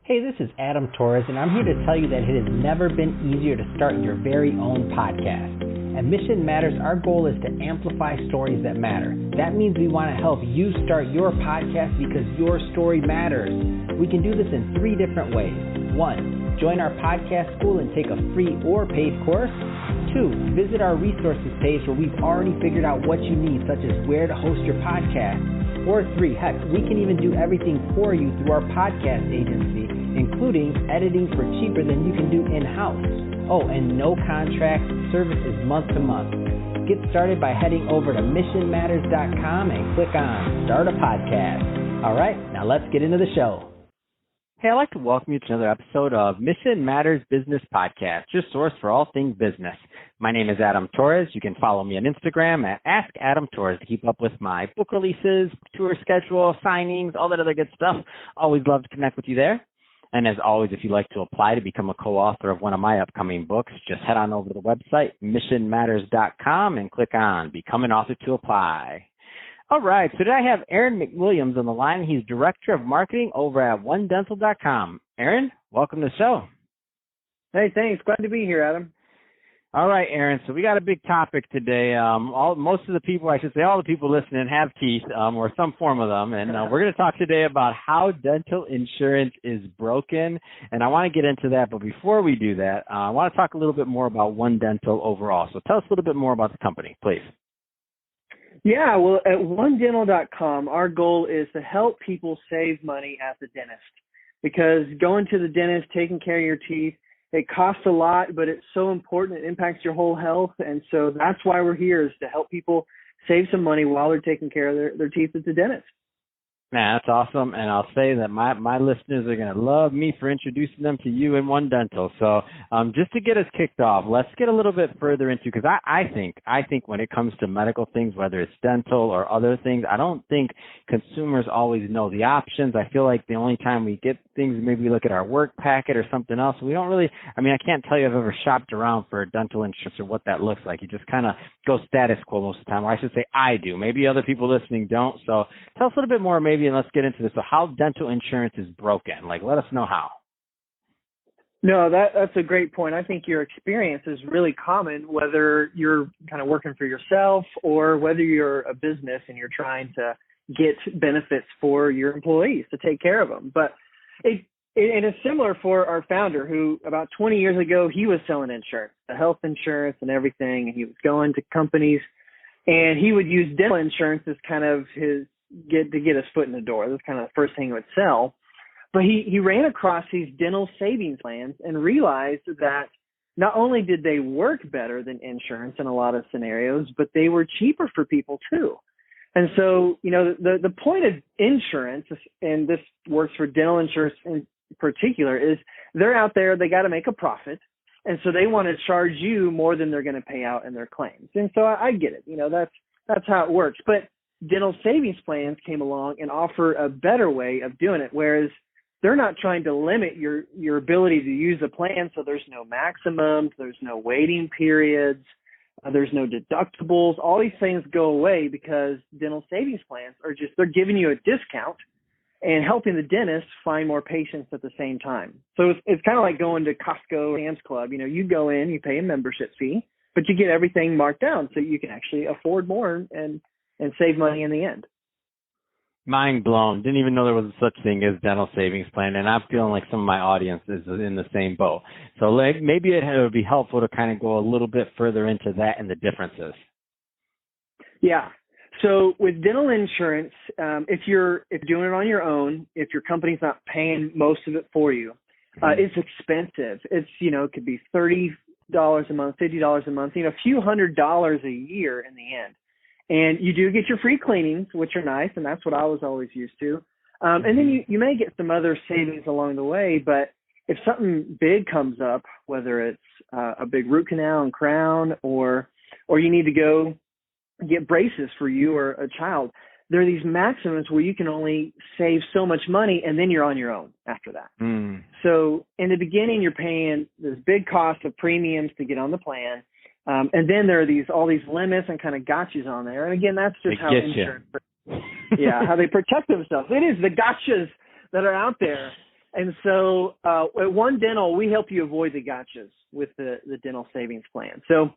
Hey, this is Adam Torres, and I'm here to tell you that it has never been easier to start your very own podcast. At Mission Matters, our goal is to amplify stories that matter. That means we want to help you start your podcast because your story matters. We can do this in 3 different ways. 1, join our podcast school and take a free or paid course. 2, visit our resources page where we've already figured out what you need, such as where to host your podcast. Or 3, heck, we can even do everything for you through our podcast agency, including editing for cheaper than you can do in-house. Oh, and no contract, service is month to month. Get started by heading over to missionmatters.com and click on Start a Podcast. All right, now let's get into the show. Hey, I'd like to welcome you to another episode of Mission Matters Business Podcast, your source for all things business. My name is Adam Torres. You can follow me on Instagram at AskAdamTorres to keep up with my book releases, tour schedule, signings, all that other good stuff. Always love to connect with you there. And as always, if you'd like to apply to become a co-author of one of my upcoming books, just head on over to the website, missionmatters.com, and click on Become an Author to apply. All right, so today I have Aaron McWilliams on the line. He's Director of Marketing over at OneDental.com. Aaron, welcome to the show. Hey, thanks. Glad to be here, Adam. All right, Aaron, so we got a big topic today. Most of the people, I should say all the people listening have teeth or some form of them, and we're going to talk today about how dental insurance is broken, and I want to get into that, but before we do that, I want to talk a little bit more about One Dental overall. So tell us a little bit more about the company, please. Yeah, well, at OneDental.com, our goal is to help people save money at the dentist, because going to the dentist, taking care of your teeth, it costs a lot, but it's so important. It impacts your whole health. And so that's why we're here, is to help people save some money while they're taking care of their teeth at the dentist. Man, that's awesome. And I'll say that my listeners are going to love me for introducing them to you and One Dental. So just to get us kicked off, let's get a little bit further into, because I think when it comes to medical things, whether it's dental or other things, I don't think consumers always know the options. I feel like the only time we get things, maybe we look at our work packet or something else. We don't really, I can't tell you I've ever shopped around for dental insurance or what that looks like. You just kind of go status quo most of the time, or I should say I do. Maybe other people listening don't. So tell us a little bit more maybe, and let's get into this. So how dental insurance is broken. Let us know how. No, that's a great point. I think your experience is really common, whether you're kind of working for yourself or whether you're a business and you're trying to get benefits for your employees to take care of them. But it is similar for our founder, who about 20 years ago, he was selling insurance, the health insurance and everything, and he was going to companies, and he would use dental insurance as kind of his get his foot in the door. That's kind of the first thing he would sell. But he ran across these dental savings plans and realized that not only did they work better than insurance in a lot of scenarios, but they were cheaper for people too. And so, the point of insurance, and this works for dental insurance in particular, is they're out there, they got to make a profit. And so they want to charge you more than they're going to pay out in their claims. And so I get it. That's how it works. But dental savings plans came along and offer a better way of doing it, whereas they're not trying to limit your ability to use the plan. So there's no maximums, there's no waiting periods, there's no deductibles. All these things go away because dental savings plans they're giving you a discount and helping the dentist find more patients at the same time. So it's kind of like going to Costco or Sam's Club. You go in, you pay a membership fee, but you get everything marked down so you can actually afford more and save money in the end. Mind blown. Didn't even know there was such thing as dental savings plan, and I'm feeling like some of my audience is in the same boat. So maybe it would be helpful to kind of go a little bit further into that and the differences. Yeah. So with dental insurance, if you're doing it on your own, if your company's not paying most of it for you, it's expensive. It's, it could be $30 a month, $50 a month, a few $100s a year in the end. And you do get your free cleanings, which are nice, and that's what I was always used to. And then you may get some other savings along the way, but if something big comes up, whether it's a big root canal and crown, or you need to go get braces for you or a child, there are these maximums where you can only save so much money, and then you're on your own after that. So in the beginning, you're paying this big cost of premiums to get on the plan. And then there are all these limits and kind of gotchas on there. And again, that's just how insurance, how they protect themselves. It is the gotchas that are out there. And so at One Dental, we help you avoid the gotchas with the dental savings plan. So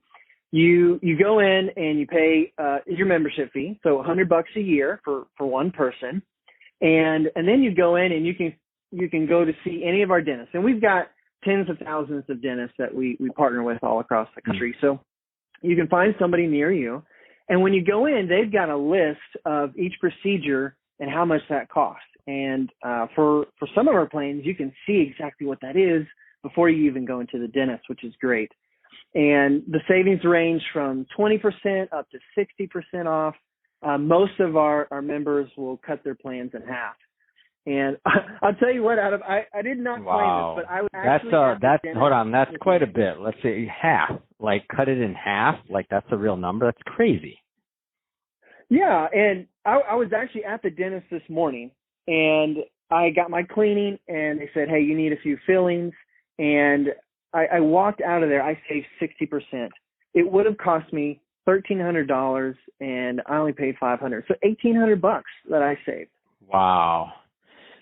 you go in and you pay your membership fee, so $100 a year for one person, and then you go in and you can go to see any of our dentists, and we've got tens of thousands of dentists that we partner with all across the country. So you can find somebody near you, and when you go in, they've got a list of each procedure and how much that costs. And for some of our plans, you can see exactly what that is before you even go into the dentist, which is great. And the savings range from 20% up to 60% off. Most of our members will cut their plans in half. And I'll tell you what, Adam, I did not plan this, but I was actually that's quite a bit. Let's say half, like cut it in half, like that's a real number. That's crazy. Yeah, and I was actually at the dentist this morning, and I got my cleaning, and they said, hey, you need a few fillings, and I walked out of there. I saved 60%. It would have cost me $1,300, and I only paid $500, so $1,800 that I saved. Wow.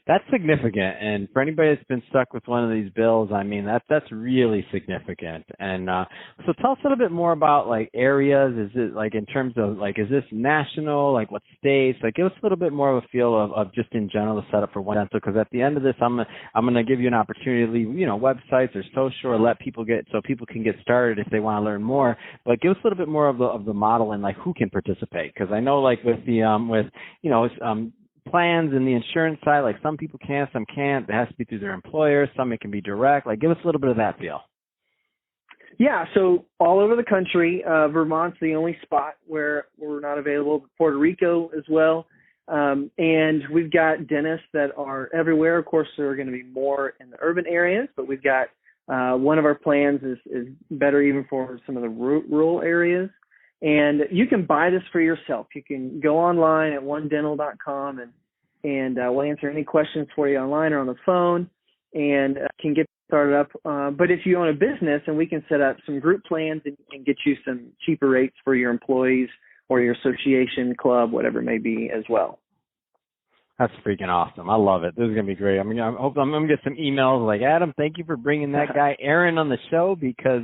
That's significant, and for anybody that's been stuck with one of these bills, I mean, that's really significant. And so tell us a little bit more about, like, areas. Is it, like, in terms of, like, is this national, like, what states? Like, give us a little bit more of a feel of just in general the setup for One Dental, because at the end of this, I'm gonna give you an opportunity to leave, websites or social, or let people people can get started if they want to learn more. But give us a little bit more of the model and, like, who can participate, because I know, like, with the plans and the insurance side, like some people can, some can't. It has to be through their employer. Some it can be direct. Like, give us a little bit of that feel. Yeah, so all over the country, Vermont's the only spot where we're not available. Puerto Rico as well. And we've got dentists that are everywhere. Of course, there are going to be more in the urban areas, but we've got one of our plans is better even for some of the rural areas. And you can buy this for yourself. You can go online at onedental.com and we'll answer any questions for you online or on the phone, and can get started up. But if you own a business, and we can set up some group plans and get you some cheaper rates for your employees or your association, club, whatever it may be as well. That's freaking awesome. I love it. This is going to be great. I hope I'm going to get some emails like, Adam, thank you for bringing that guy Aaron on the show, because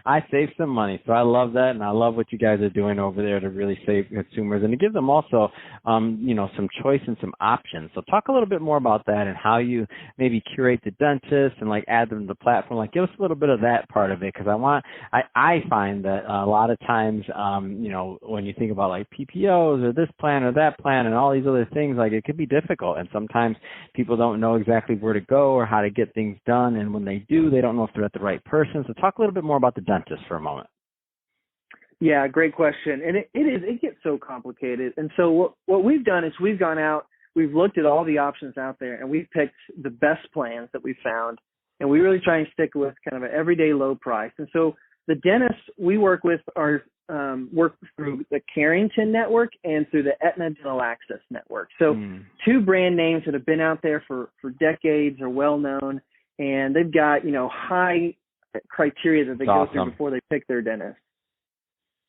I saved some money. So I love that, and I love what you guys are doing over there to really save consumers and to give them also, some choice and some options. So talk a little bit more about that and how you maybe curate the dentist and, like, add them to the platform. Like, give us a little bit of that part of it, because I find that a lot of times, when you think about, like, PPOs or this plan or that plan and all these other things, like, it could be difficult, and sometimes people don't know exactly where to go or how to get things done, and when they do, they don't know if they're at the right person. So talk a little bit more about the dentist for a moment. Yeah, great question. And it gets so complicated. And so what we've done is we've gone out, we've looked at all the options out there, and we've picked the best plans that we found, and we really try and stick with kind of an everyday low price. And so the dentists we work with are work through the Carrington Network and through the Aetna Dental Access Network. So two brand names that have been out there for decades, are well known, and they've got, high criteria that they go through before they pick their dentist.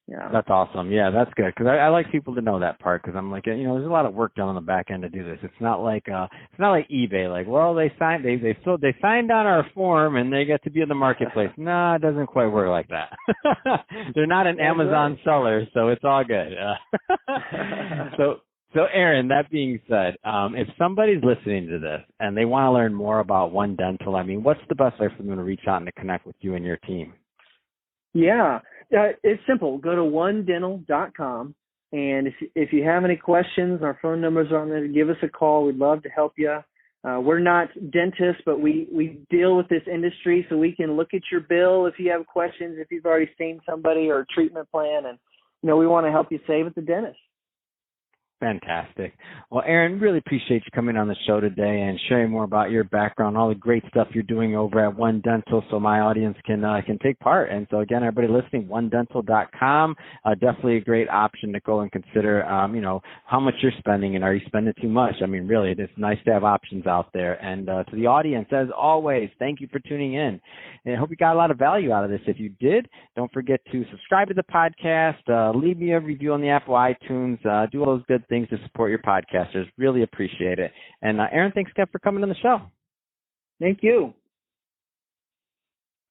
Yeah. That's awesome. Yeah, that's good, because I like people to know that part, because I'm like, there's a lot of work done on the back end to do this. It's not like eBay. Like, well, they signed on our form and they get to be in the marketplace. No, it doesn't quite work like that. They're not an Amazon seller, so it's all good. So Aaron, that being said, if somebody's listening to this and they want to learn more about One Dental, what's the best way for them to reach out and to connect with you and your team? Yeah, it's simple. Go to onedental.com, and if you have any questions, our phone numbers are on there. Give us a call. We'd love to help you. We're not dentists, but we deal with this industry, so we can look at your bill if you have questions, if you've already seen somebody or a treatment plan, and we want to help you save at the dentist. Fantastic. Well, Aaron, really appreciate you coming on the show today and sharing more about your background, all the great stuff you're doing over at One Dental, so my audience can take part. And so, again, everybody listening, onedental.com, definitely a great option to go and consider, how much you're spending, and are you spending too much? Really, it's nice to have options out there. And to the audience, as always, thank you for tuning in. And I hope you got a lot of value out of this. If you did, don't forget to subscribe to the podcast, leave me a review on the Apple iTunes, do all those good things to support your podcasters. Really appreciate it. And Aaron, thanks again for coming on the show. Thank you.